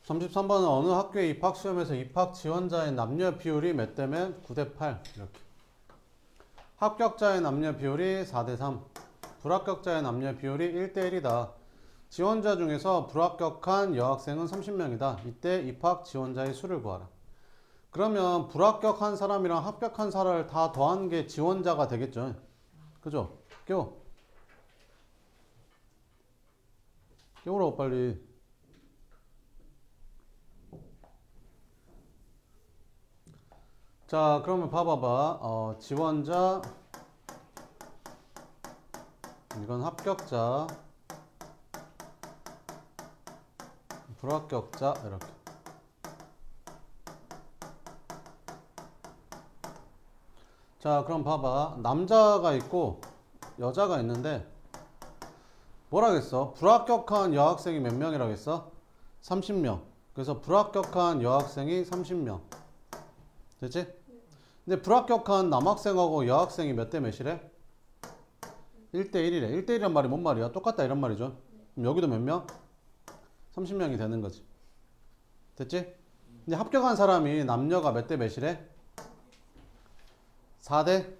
33번은 어느 학교의 입학시험에서 입학 지원자의 남녀 비율이 몇 대면 9대 8 이렇게. 합격자의 남녀 비율이 4대 3, 불합격자의 남녀 비율이 1대 1이다. 지원자 중에서 불합격한 여학생은 30명이다. 이때 입학 지원자의 수를 구하라. 그러면 불합격한 사람이랑 합격한 사람을 다 더한 게 지원자가 되겠죠. 그죠? 깨우라고 빨리. 자, 그러면 봐봐봐. 지원자, 이건 합격자, 불합격자 이렇게. 자, 그럼 봐봐. 남자가 있고 여자가 있는데 뭐라 그랬어? 불합격한 여학생이 몇 명이라고 했어? 30명. 그래서 불합격한 여학생이 30명. 됐지? 근데 불합격한 남학생하고 여학생이 몇 대 몇이래? 1대 1이래. 1대 1이란 말이 뭔 말이야? 똑같다 이런 말이죠. 그럼 여기도 몇 명? 30명이 되는 거지. 됐지? 근데 합격한 사람이 남녀가 몇 대 몇이래? 4대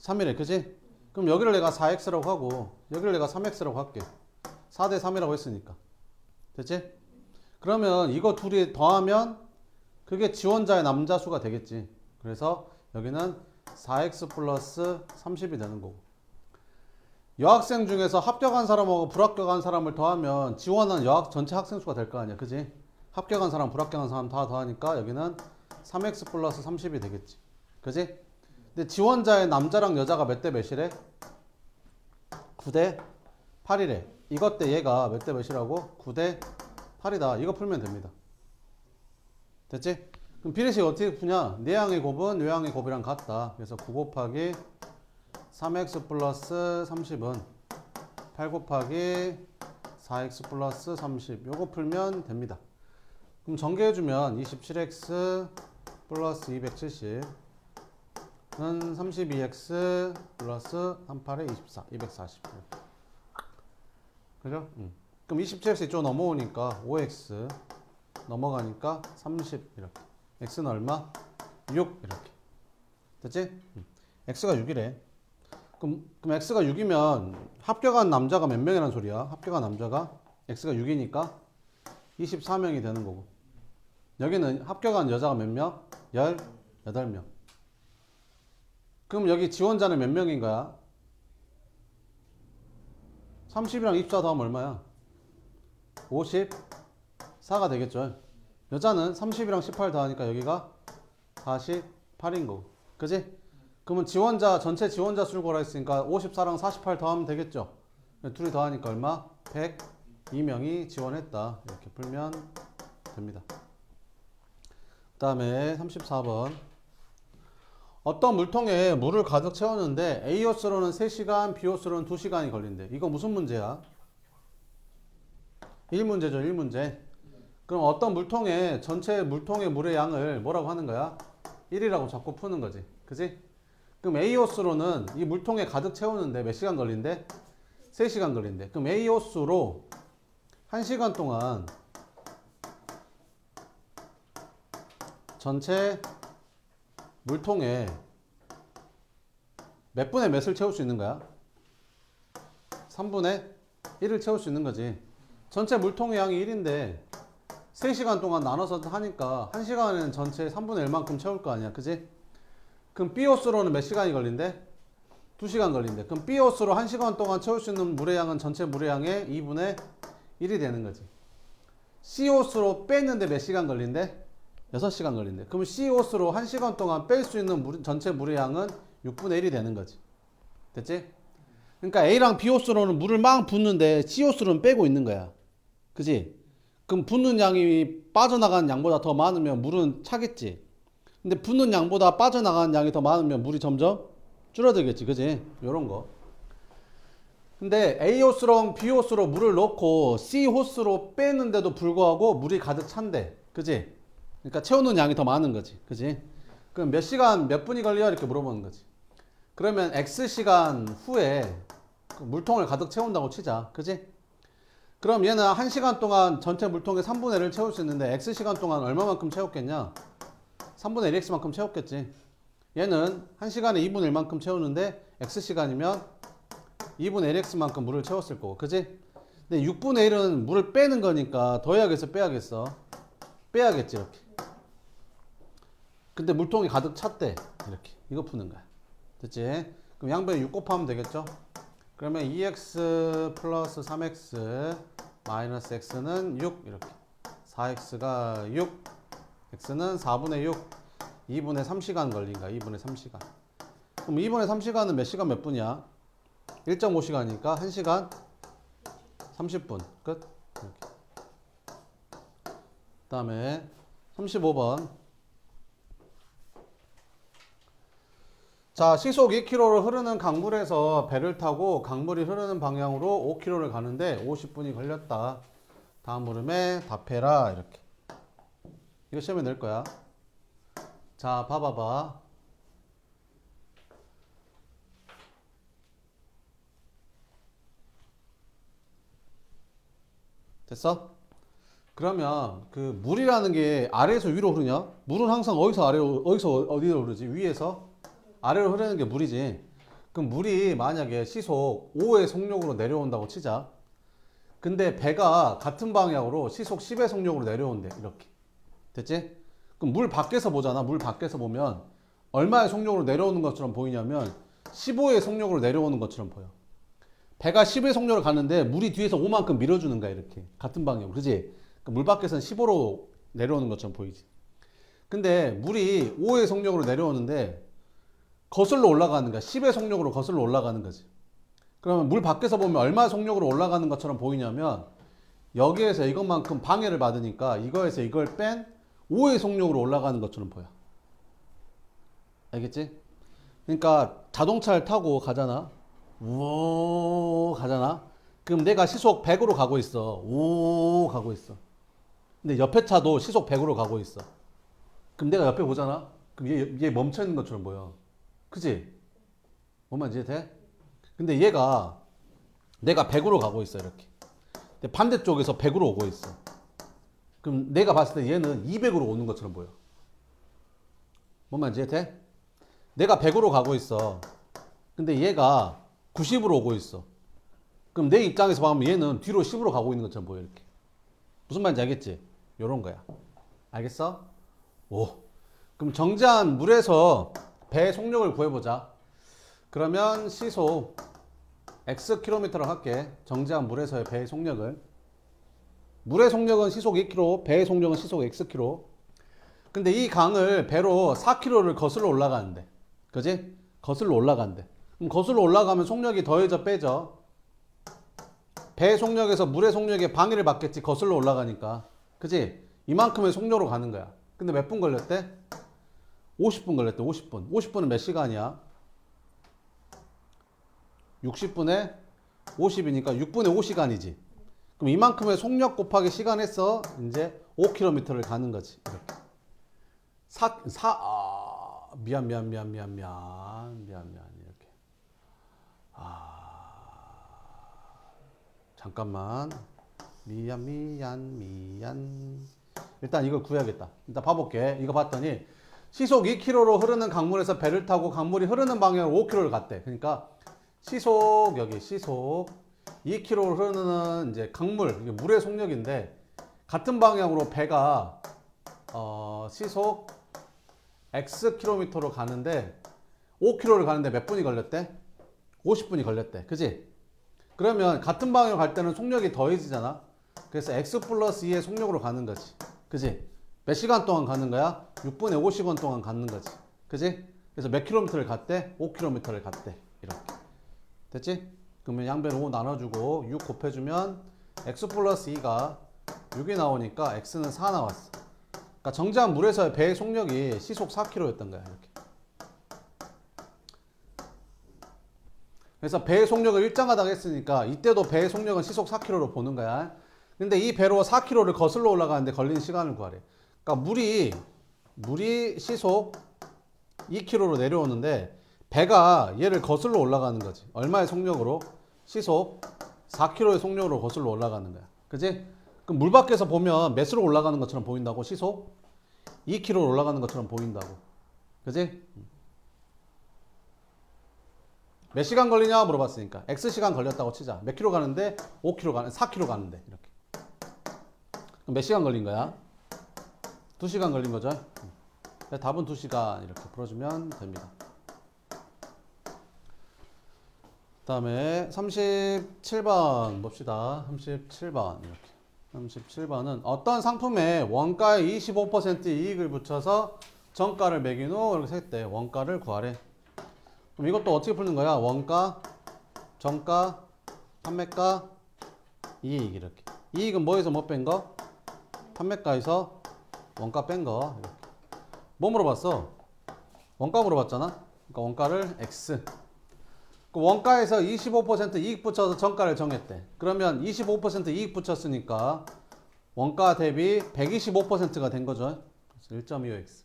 3이래. 그치? 그럼 여기를 내가 4x라고 하고 여기를 내가 3x라고 할게. 4대 3이라고 했으니까. 됐지? 그러면 이거 둘이 더하면 그게 지원자의 남자 수가 되겠지. 그래서 여기는 4x 플러스 30이 되는 거고. 여학생 중에서 합격한 사람하고 불합격한 사람을 더하면 지원한 전체 학생 수가 될 거 아니야. 그지? 합격한 사람, 불합격한 사람 다 더하니까 여기는 3x 플러스 30이 되겠지. 그지? 근데 지원자의 남자랑 여자가 몇 대 몇이래? 9대 8이래. 이것 때 얘가 몇 대 몇이라고? 9대 8이다. 이거 풀면 됩니다. 됐지? 그럼 비례식 어떻게 푸냐? 내항의 곱은 외항의 곱이랑 같다. 그래서 9 곱하기 3x 플러스 30은 8 곱하기 4x 플러스 30. 요거 풀면 됩니다. 그럼 전개해주면 27x 플러스 270은 32x 플러스 38에 24, 240. 그죠? 그럼 27x 이쪽 넘어오니까 5x 넘어가니까 30 이렇게. x는 얼마? 6 이렇게. 됐지? x가 6이래. 그럼 x가 6이면 합격한 남자가 몇 명이란 소리야? 합격한 남자가 x가 6이니까 24명이 되는 거고. 여기는 합격한 여자가 몇 명? 18명. 그럼 여기 지원자는 몇 명인 거야? 30이랑 24 더하면 얼마야? 54가 되겠죠. 여자는 30이랑 18 더하니까 여기가 48인 거고. 그지? 그러면 전체 지원자 수를 구하라 했으니까 54랑 48 더하면 되겠죠. 둘이 더하니까 얼마? 102명이 지원했다. 이렇게 풀면 됩니다. 그 다음에 34번. 어떤 물통에 물을 가득 채웠는데 A호수로는 3시간, B호수로는 2시간이 걸린대. 이거 무슨 문제야? 1문제죠, 1문제. 그럼 어떤 물통에 전체 물통의 물의 양을 뭐라고 하는 거야? 1이라고 자꾸 푸는 거지. 그지? 그럼 A호수로는 이 물통에 가득 채우는데 몇 시간 걸린대? 3시간 걸린대. 그럼 A호수로 1시간 동안 전체 물통에 몇 분의 몇을 채울 수 있는 거야? 3분의 1을 채울 수 있는 거지. 전체 물통의 양이 1인데 3시간 동안 나눠서 하니까 1시간에는 전체 3분의 1만큼 채울 거 아니야. 그지? 그럼 B호수로는 몇 시간이 걸린대? 2시간 걸린대. 그럼 B호수로 1시간 동안 채울 수 있는 물의 양은 전체 물의 양의 2분의 1이 되는 거지. C호수로 뺐는데 몇 시간 걸린대? 6시간 걸린대. 그럼 C호수로 1시간 동안 뺄 수 있는 전체 물의 양은 6분의 1이 되는 거지. 됐지? 그러니까 A랑 B호수로는 물을 막 붓는데 C호수로는 빼고 있는 거야. 그지? 그럼 붓는 양이 빠져나가는 양보다 더 많으면 물은 차겠지. 근데 붓는 양보다 빠져나가는 양이 더 많으면 물이 점점 줄어들겠지. 그지? 요런 거. 근데 A호수랑 B호수로 물을 넣고 C호수로 빼는데도 불구하고 물이 가득 찬대. 그지? 그러니까 채우는 양이 더 많은 거지. 그지? 그럼 몇 시간, 몇 분이 걸려? 이렇게 물어보는 거지. 그러면 X시간 후에 물통을 가득 채운다고 치자. 그지? 그럼 얘는 1시간 동안 전체 물통의 3분의 1을 채울 수 있는데 X시간 동안 얼마만큼 채웠겠냐? 3분의 1X만큼 채웠겠지. 얘는 1시간에 2분의 1만큼 채우는데 X시간이면 2분의 1X만큼 물을 채웠을 거고. 그지? 근데 6분의 1은 물을 빼는 거니까 더해야겠어 빼야겠어? 빼야겠지 이렇게. 근데 물통이 가득 찼대. 이렇게. 이거 푸는 거야. 됐지? 그럼 양변에 6 곱하면 되겠죠? 그러면 2x 플러스 3x 마이너스 x는 6 이렇게. 4x가 6, x는 4분의 6, 2분의 3시간 걸린 거야. 2분의 3시간. 그럼 2분의 3시간은 몇 시간 몇 분이야? 1.5시간이니까 1시간 30분. 끝. 이렇게. 그 다음에 35번. 자, 시속 2km를 흐르는 강물에서 배를 타고 강물이 흐르는 방향으로 5km를 가는데 50분이 걸렸다. 다음 물음에 답해라. 이렇게. 이거 시험에 낼 거야. 자, 봐봐봐. 됐어? 그러면 그 물이라는 게 아래에서 위로 흐르냐? 물은 항상 어디서 아래로, 어디로 흐르지? 위에서 아래로 흐르는 게 물이지. 그럼 물이 만약에 시속 5의 속력으로 내려온다고 치자. 근데 배가 같은 방향으로 시속 10의 속력으로 내려온대. 이렇게. 됐지? 그럼 물 밖에서 보잖아. 물 밖에서 보면 얼마의 속력으로 내려오는 것처럼 보이냐면 15의 속력으로 내려오는 것처럼 보여. 배가 10의 속력으로 가는데 물이 뒤에서 5만큼 밀어주는 거야. 이렇게. 같은 방향으로. 그지? 물 밖에서는 15로 내려오는 것처럼 보이지. 근데 물이 5의 속력으로 내려오는데 거슬러 올라가는 거야. 10의 속력으로 거슬러 올라가는 거지. 그러면 물 밖에서 보면 얼마 속력으로 올라가는 것처럼 보이냐면 여기에서 이것만큼 방해를 받으니까 이거에서 이걸 뺀 5의 속력으로 올라가는 것처럼 보여. 알겠지? 그러니까 자동차를 타고 가잖아. 우 가잖아. 그럼 내가 시속 100으로 가고 있어. 우 가고 있어. 근데 옆에 차도 시속 100으로 가고 있어. 그럼 내가 옆에 보잖아. 그럼 얘 멈춰 있는 것처럼 보여. 그치? 뭔 말인지 이해돼? 근데 얘가 내가 100으로 가고 있어 이렇게. 근데 반대쪽에서 100으로 오고 있어. 그럼 내가 봤을 때 얘는 200으로 오는 것처럼 보여. 뭔 말인지 이해돼? 내가 100으로 가고 있어. 근데 얘가 90으로 오고 있어. 그럼 내 입장에서 보면 얘는 뒤로 10으로 가고 있는 것처럼 보여 이렇게. 무슨 말인지 알겠지? 요런 거야. 알겠어? 오. 그럼 정지한 물에서 배의 속력을 구해보자. 그러면 시속 Xkm를 할게. 정지한 물에서의 배의 속력을. 물의 속력은 시속 2km, 배의 속력은 시속 Xkm. 근데 이 강을 배로 4km를 거슬러 올라가는데. 그지? 거슬러 올라간대. 그럼 거슬러 올라가면 속력이 더해져 빼져. 배의 속력에서 물의 속력에 방해를 받겠지. 거슬러 올라가니까. 그지? 이만큼의 속력으로 가는 거야. 근데 몇 분 걸렸대? 50분 걸렸대. 50분. 50분은 몇 시간이야? 60분에 50이니까 6분의 5시간이지. 그럼 이만큼의 속력 곱하기 시간 해서 이제 5km를 가는 거지. 이렇게. 미안. 이렇게. 잠깐만. 미안. 일단 이걸 구해야겠다. 일단 봐볼게. 이거 봤더니 시속 2km로 흐르는 강물에서 배를 타고 강물이 흐르는 방향으로 5km를 갔대. 그러니까 시속 2km로 흐르는 이제 강물, 이게 물의 속력인데 같은 방향으로 배가 시속 Xkm로 가는데 5km를 가는데 몇 분이 걸렸대? 50분이 걸렸대. 그지? 그러면 같은 방향으로 갈 때는 속력이 더해지잖아. 그래서 X 플러스 2의 속력으로 가는 거지. 그지? 몇 시간 동안 가는 거야? 6분의 50원 동안 가는 거지. 그지? 그래서 몇 킬로미터를 갔대? 5km를 갔대. 이렇게. 됐지? 그러면 양변 5 나눠주고 6 곱해주면 X 플러스 2가 6이 나오니까 X는 4 나왔어. 그러니까 정지한 물에서의 배의 속력이 시속 4km였던 거야. 이렇게. 그래서 배의 속력을 일정하다고 했으니까 이때도 배의 속력은 시속 4km로 보는 거야. 근데 이 배로 4km를 거슬러 올라가는데 걸리는 시간을 구하래. 그러니까 물이 시속 2km로 내려오는데 배가 얘를 거슬러 올라가는 거지. 얼마의 속력으로? 시속 4km의 속력으로 거슬러 올라가는 거야. 그지? 그럼 물 밖에서 보면 몇으로 올라가는 것처럼 보인다고? 시속 2km로 올라가는 것처럼 보인다고. 그지? 몇 시간 걸리냐 물어봤으니까 X시간 걸렸다고 치자. 몇 킬로 가는데? 5km 가는 4km 가는데 이렇게. 그럼 몇 시간 걸린 거야? 2시간 걸린 거죠. 답은 2시간 이렇게 풀어주면 됩니다. 그 다음에 37번 봅시다. 37번 이렇게. 37번은 어떤 상품에 원가의 25% 이익을 붙여서 정가를 매긴 후 이렇게 했대. 원가를 구하래. 그럼 이것도 어떻게 푸는 거야? 원가, 정가, 판매가, 이익 이렇게. 이익은 뭐에서 뭐 뺀 거? 판매가에서 원가 뺀 거. 이렇게. 뭐 물어봤어? 원가 물어봤잖아. 그러니까 원가를 X. 그 원가에서 25% 이익 붙여서 정가를 정했대. 그러면 25% 이익 붙였으니까 원가 대비 125%가 된 거죠. 1.25x.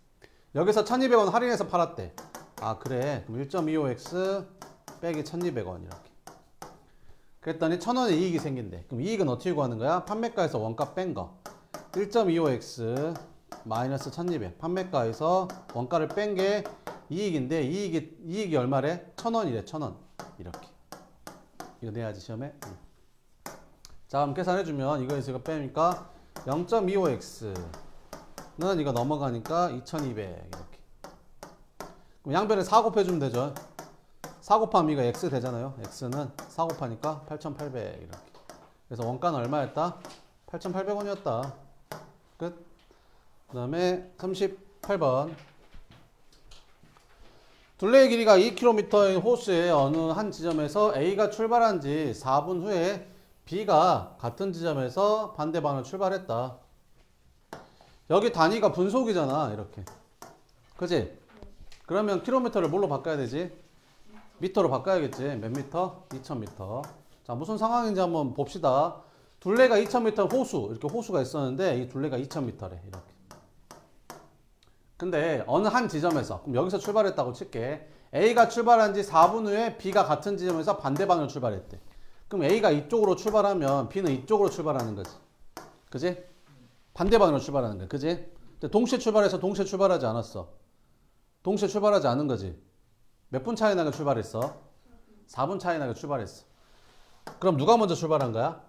여기서 1200원 할인해서 팔았대. 아 그래. 그럼 1.25x 빼기 1200원 이렇게. 그랬더니 1000원의 이익이 생긴대. 그럼 이익은 어떻게 구하는 거야? 판매가에서 원가 뺀 거. 1.25x 마이너스 1200. 판매가에서 원가를 뺀 게 이익인데 이익이 얼마래? 1000원이래. 1000원. 이렇게. 이거 내야지 시험에. 자 그럼 계산해주면 이거에서 이거 빼니까 0.25x는 이거 넘어가니까 2200 이렇게. 그럼 양변에 4 곱해주면 되죠. 4 곱하면 이거 x 되잖아요. x는 4 곱하니까 8800 이렇게. 그래서 원가는 얼마였다? 8800원이었다. 끝. 그 다음에 38번. 둘레의 길이가 2km인 호수의 어느 한 지점에서 A가 출발한 지 4분 후에 B가 같은 지점에서 반대 방향으로 출발했다. 여기 단위가 분속이잖아. 이렇게. 그치? 그러면 킬로미터를 뭘로 바꿔야 되지? 미터로 바꿔야겠지. 몇 미터? 2000미터. 자, 무슨 상황인지 한번 봅시다. 둘레가 2000m 호수. 이렇게 호수가 있었는데 이 둘레가 2000m래. 이렇게. 근데 어느 한 지점에서 그럼 여기서 출발했다고 칠게. A가 출발한 지 4분 후에 B가 같은 지점에서 반대 방향으로 출발했대. 그럼 A가 이쪽으로 출발하면 B는 이쪽으로 출발하는 거지. 그지? 반대 방향으로 출발하는 거야. 그지? 근데 동시에 출발해서 동시에 출발하지 않았어. 동시에 출발하지 않은 거지. 몇 분 차이 나게 출발했어? 4분 차이 나게 출발했어. 그럼 누가 먼저 출발한 거야?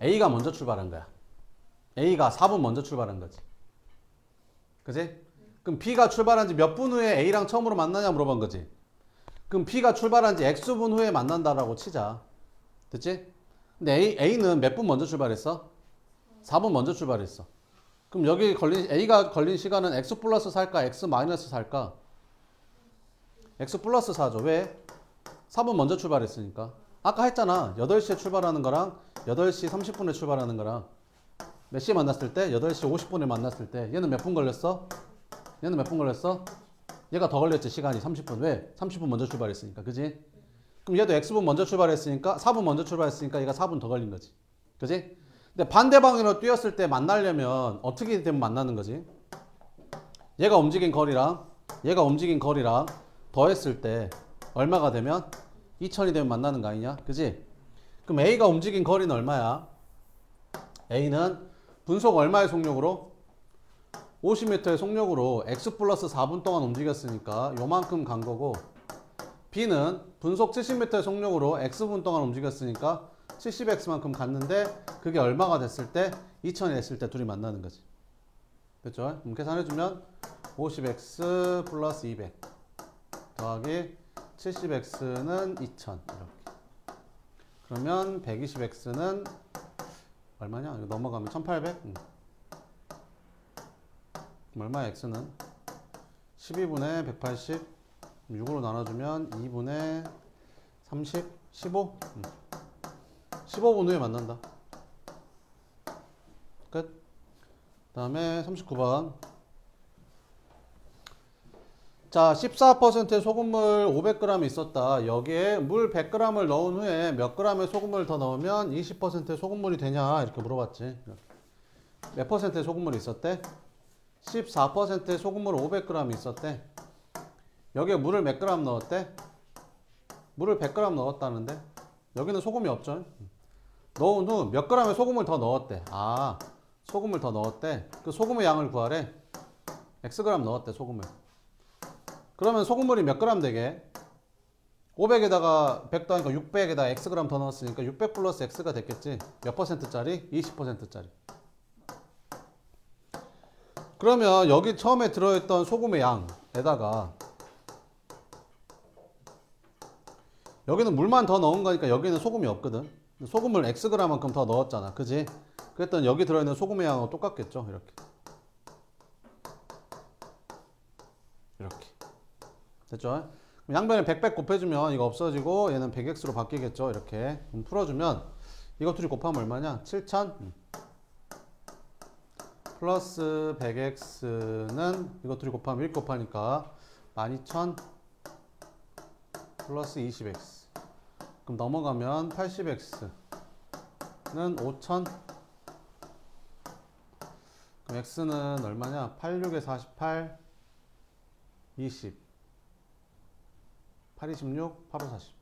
A가 먼저 출발한 거야. A가 4분 먼저 출발한 거지. 그지? 그럼 B가 출발한 지 몇 분 후에 A랑 처음으로 만나냐 물어본 거지. 그럼 B가 출발한 지 X분 후에 만난다라고 치자. 됐지? 근데 A는 몇 분 먼저 출발했어? 4분 먼저 출발했어. 그럼 여기 A가 걸린 시간은 X 플러스 4일까? X 마이너스 4일까? X 플러스 4죠. 왜? 4분 먼저 출발했으니까. 아까 했잖아. 8시에 출발하는 거랑 8시 30분에 출발하는 거랑 몇 시에 만났을 때? 8시 50분에 만났을 때 얘는 몇 분 걸렸어? 얘는 몇 분 걸렸어? 얘가 더 걸렸지. 시간이 30분. 왜? 30분 먼저 출발했으니까. 그지? 그럼 얘도 X분 먼저 출발했으니까 4분 먼저 출발했으니까 얘가 4분 더 걸린 거지. 그지? 근데 반대 방향으로 뛰었을 때 만나려면 어떻게 되면 만나는 거지? 얘가 움직인 거리랑 얘가 움직인 거리랑 더했을 때 얼마가 되면 2000이 되면 만나는 거 아니냐? 그지? 그럼 A가 움직인 거리는 얼마야? A는 분속 얼마의 속력으로? 50m의 속력으로 X 플러스 4분 동안 움직였으니까 요만큼 간 거고, B는 분속 70m의 속력으로 X분 동안 움직였으니까 70X만큼 갔는데 그게 얼마가 됐을 때? 2000이 됐을 때 둘이 만나는 거지. 됐죠? 그럼 계산해주면 50X 플러스 200 더하기 70X는 2000 이렇게. 그러면 120X는 얼마냐? 이거 넘어가면 1800? 얼마야 X는? 12분의 180 6으로 나눠주면 2분의 30 15? 15분 후에 만난다. 끝. 그 다음에 39번. 자, 14%의 소금물 500g 있었다. 여기에 물 100g을 넣은 후에 몇 g의 소금물을 더 넣으면 20%의 소금물이 되냐? 이렇게 물어봤지. 몇 퍼센트의 소금물이 있었대? 14%의 소금물 500g 있었대. 여기에 물을 몇 g 넣었대? 물을 100g 넣었다는데 여기는 소금이 없죠. 넣은 후 몇 g의 소금을 더 넣었대. 아, 소금을 더 넣었대. 그 소금의 양을 구하래. Xg 넣었대, 소금을. 그러면 소금물이 몇 g 되게? 500에다가 100 더하니까 600에다가 Xg 더 넣었으니까 600 플러스 X가 됐겠지. 몇 %짜리? 20%짜리. 그러면 여기 처음에 들어있던 소금의 양에다가 여기는 물만 더 넣은 거니까 여기는 소금이 없거든. 소금을 Xg만큼 더 넣었잖아. 그지? 그랬더니 여기 들어있는 소금의 양하고 똑같겠죠. 이렇게. 이렇게. 됐죠? 양변에 100 곱해주면 이거 없어지고 얘는 100x로 바뀌겠죠. 이렇게. 그럼 풀어주면 이거 둘이 곱하면 얼마냐? 7000 플러스 100x는 이거 둘이 곱하면 1 곱하니까 12000 플러스 20x. 그럼 넘어가면 80x는 5000. 그럼 x는 얼마냐? 86에 48 20 826 85 40.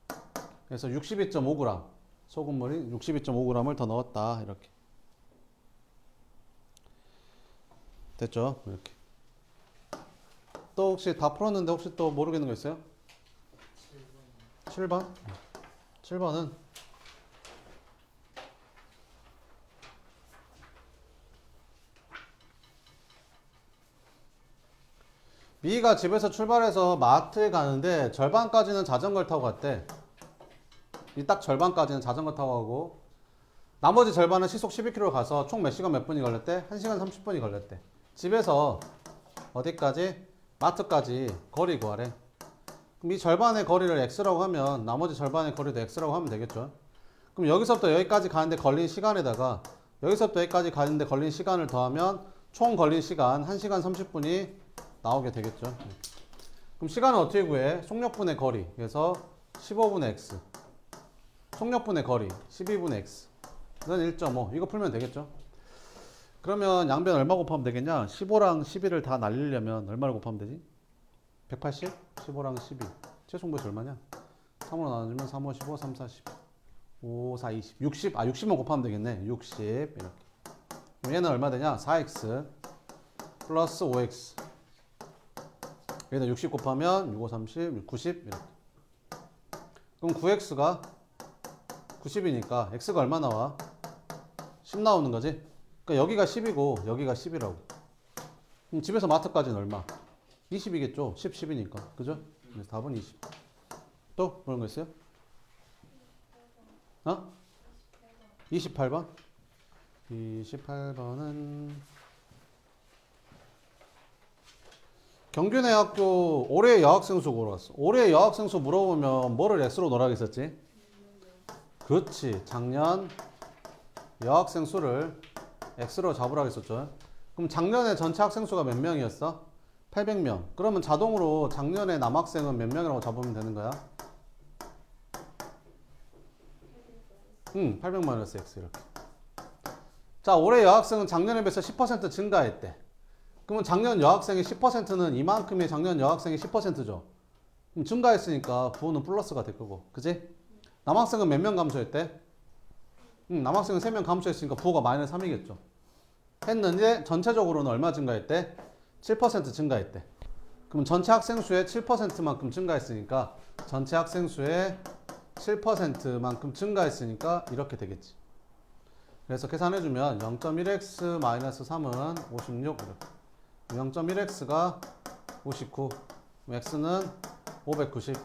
그래서 62.5g 소금물이 62.5g을 더 넣었다. 이렇게 됐죠? 이렇게. 또 혹시 다 풀었는데 혹시 또 모르겠는 거 있어요? 7번? 7번은 B가 집에서 출발해서 마트에 가는데 절반까지는 자전거를 타고 갔대. 이 딱 절반까지는 자전거 타고 가고 나머지 절반은 시속 12km 가서 총 몇 시간 몇 분이 걸렸대? 1시간 30분이 걸렸대. 집에서 어디까지? 마트까지 거리 구하래. 그럼 이 절반의 거리를 x라고 하면 나머지 절반의 거리도 x라고 하면 되겠죠. 그럼 여기서부터 여기까지 가는데 걸린 시간에다가 여기서부터 여기까지 가는데 걸린 시간을 더하면 총 걸린 시간 1시간 30분이 나오게 되겠죠. 그럼 시간은 어떻게 구해? 속력분의 거리. 그래서 15분의 x. 속력분의 거리. 12분의 x는 1.5. 이거 풀면 되겠죠. 그러면 양변 얼마 곱하면 되겠냐? 15랑 11을 다 날리려면 얼마를 곱하면 되지? 180? 15랑 12. 최종보시 얼마냐? 3으로 나눠주면 3, 5, 15, 3, 4, 10. 5, 4, 20. 60. 아, 60만 곱하면 되겠네. 60. 이렇게. 그럼 얘는 얼마 되냐? 4x 플러스 5x. 여기다 60 곱하면 6, 5, 30, 90. 이렇게. 그럼 9x가 90이니까 x가 얼마 나와? 10 나오는 거지? 그러니까 여기가 10이고 여기가 10이라고. 그럼 집에서 마트까지는 얼마? 20이겠죠? 10, 10이니까. 그죠? 그래서 답은 20. 또 그런 거 있어요? 어? 28번? 28번은 경균의 학교 올해 여학생 수 물어봤어. 올해 여학생 수 물어보면 뭐를 X로 넣으라고 했었지? 그렇지. 작년 여학생 수를 X로 잡으라고 했었죠. 그럼 작년에 전체 학생 수가 몇 명이었어? 800명. 그러면 자동으로 작년에 남학생은 몇 명이라고 잡으면 되는 거야? 800 마이너스 X 이렇게. 자, 올해 여학생은 작년에 비해서 10% 증가했대. 그러면 작년 여학생의 10%는 이만큼의 작년 여학생의 10%죠. 그럼 증가했으니까 부호는 플러스가 될 거고. 그지? 남학생은 몇 명 감소했대? 남학생은 3명 감소했으니까 부호가 마이너스 3이겠죠. 했는데 전체적으로는 얼마 증가했대? 7% 증가했대. 그럼 전체 학생 수의 7%만큼 증가했으니까 전체 학생 수의 7%만큼 증가했으니까 이렇게 되겠지. 그래서 계산해주면 0.1x-3은 56 이렇게. 0.1x가 59, x는 590.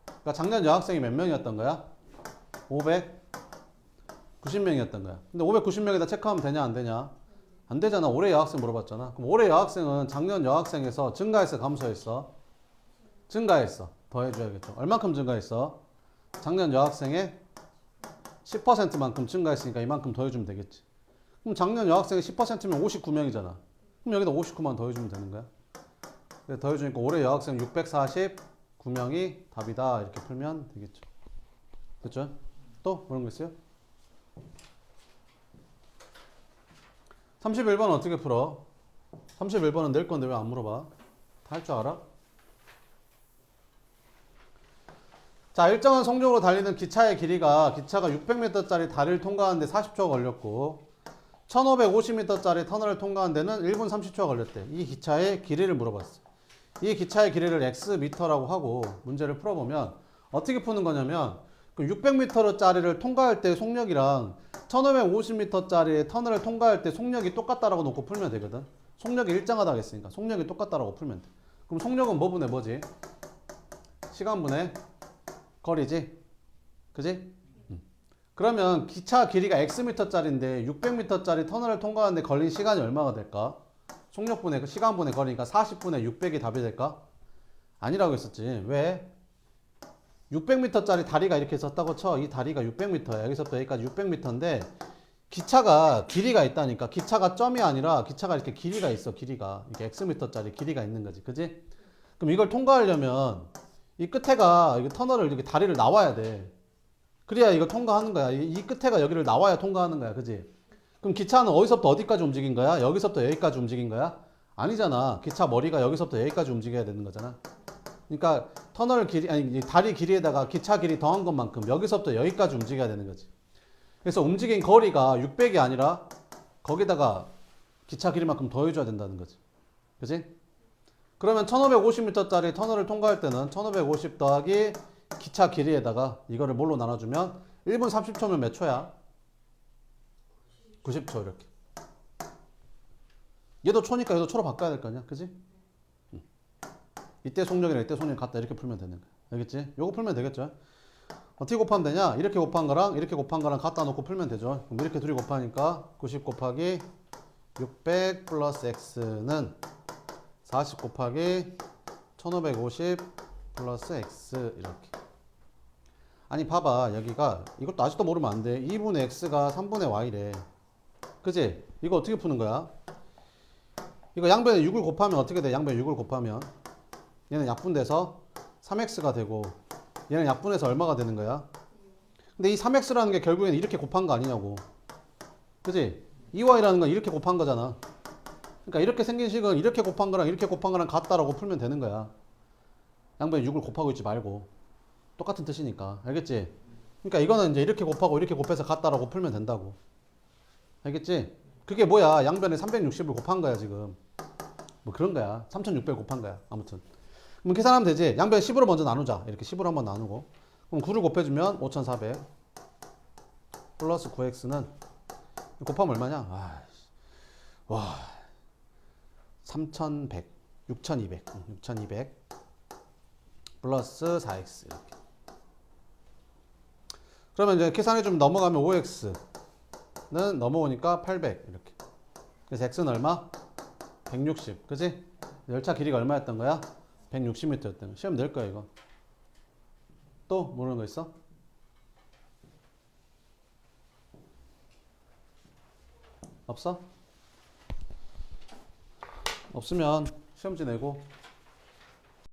그러니까 작년 여학생이 몇 명이었던 거야? 590명이었던 거야. 근데 590명에다 체크하면 되냐 안 되냐? 안 되잖아. 올해 여학생 물어봤잖아. 그럼 올해 여학생은 작년 여학생에서 증가했어 감소했어? 증가했어. 더해줘야겠죠. 얼만큼 증가했어? 작년 여학생의 10%만큼 증가했으니까 이만큼 더해주면 되겠지. 그럼 작년 여학생이 10%면 59명이잖아. 그럼 여기다 59만 더해주면 되는 거야. 더해주니까 올해 여학생 649명이 답이다. 이렇게 풀면 되겠죠. 됐죠? 또 그런 거 있어요? 31번 어떻게 풀어? 31번은 낼 건데 왜 안 물어봐? 다 할 줄 알아? 자, 일정한 속력으로 달리는 기차가 600m짜리 다리를 통과하는데 40초가 걸렸고 1550m짜리 터널을 통과하는 데는 1분 30초가 걸렸대. 이 기차의 길이를 물어봤어. 이 기차의 길이를 xm라고 하고 문제를 풀어보면 어떻게 푸는 거냐면 그 600m짜리를 통과할 때 속력이랑 1550m짜리 터널을 통과할 때 속력이 똑같다라고 놓고 풀면 되거든. 속력이 일정하다고 했으니까 속력이 똑같다라고 풀면 돼. 그럼 속력은 뭐분의 뭐지? 시간분의 거리지? 그지? 그러면 기차 길이가 xm짜리인데 600m짜리 터널을 통과하는데 걸린 시간이 얼마가 될까? 속력분의 시간분의 거리니까 40분의 600이 답이 될까? 아니라고 했었지. 왜? 600m짜리 다리가 이렇게 있었다고 쳐. 이 다리가 600m야. 여기서부터 여기까지 600m인데 기차가 길이가 있다니까. 기차가 점이 아니라 기차가 이렇게 길이가 있어. 길이가. 이렇게 xm짜리 길이가 있는 거지. 그지? 그럼 이걸 통과하려면 이 끝에가 이게 터널을 이렇게 다리를 나와야 돼. 그래야 이거 통과하는 거야. 이 끝에가 여기를 나와야 통과하는 거야. 그지? 그럼 기차는 어디서부터 어디까지 움직인 거야? 여기서부터 여기까지 움직인 거야? 아니잖아. 기차 머리가 여기서부터 여기까지 움직여야 되는 거잖아. 그러니까 터널 길이, 아니 다리 길이에다가 기차 길이 더한 것만큼 여기서부터 여기까지 움직여야 되는 거지. 그래서 움직인 거리가 600이 아니라 거기다가 기차 길이만큼 더해줘야 된다는 거지. 그지? 그러면 1550m짜리 터널을 통과할 때는 1550 더하기 기차 길이에다가 이거를 뭘로 나눠주면 1분 30초면 몇 초야? 90초 이렇게. 얘도 초니까 얘도 초로 바꿔야 될 거 아니야. 그지? 이때 속력이랑 이때 속력이 같다 이렇게 풀면 되는 거야. 알겠지? 요거 풀면 되겠죠? 어떻게 곱하면 되냐? 이렇게 곱한 거랑 이렇게 곱한 거랑 갖다 놓고 풀면 되죠. 그럼 이렇게 둘이 곱하니까 90 곱하기 600 플러스 x는 40 곱하기 1550 플러스 x 이렇게. 아니 봐봐 여기가 이것도 아직도 모르면 안 돼. 2분의 x가 3분의 y래. 그지? 이거 어떻게 푸는 거야? 이거 양변에 6을 곱하면 어떻게 돼? 양변에 6을 곱하면 얘는 약분돼서 3x가 되고 얘는 약분해서 얼마가 되는 거야? 근데 이 3x라는 게 결국에는 이렇게 곱한 거 아니냐고. 그지? 2y라는 건 이렇게 곱한 거잖아. 그러니까 이렇게 생긴 식은 이렇게 곱한 거랑 이렇게 곱한 거랑 같다라고 풀면 되는 거야. 양변에 6을 곱하고 있지 말고. 똑같은 뜻이니까. 알겠지? 그러니까 이거는 이제 이렇게 곱하고 이렇게 곱해서 같다라고 풀면 된다고. 알겠지? 그게 뭐야? 양변에 360을 곱한 거야, 지금. 뭐 그런 거야. 3600 곱한 거야. 아무튼. 그럼 계산하면 되지. 양변 10으로 먼저 나누자. 이렇게 10으로 한번 나누고. 그럼 9를 곱해주면 5400 플러스 9x는 곱하면 얼마냐? 와, 3100 6200 플러스 4x 이렇게. 그러면 이제 계산해 좀 넘어가면 5x는 넘어오니까 800 이렇게. 그래서 x는 얼마? 160. 그지? 열차 길이가 얼마였던 거야? 160m였던 거. 시험 낼 거야 이거. 또 모르는 거 있어? 없어? 없으면 시험지 내고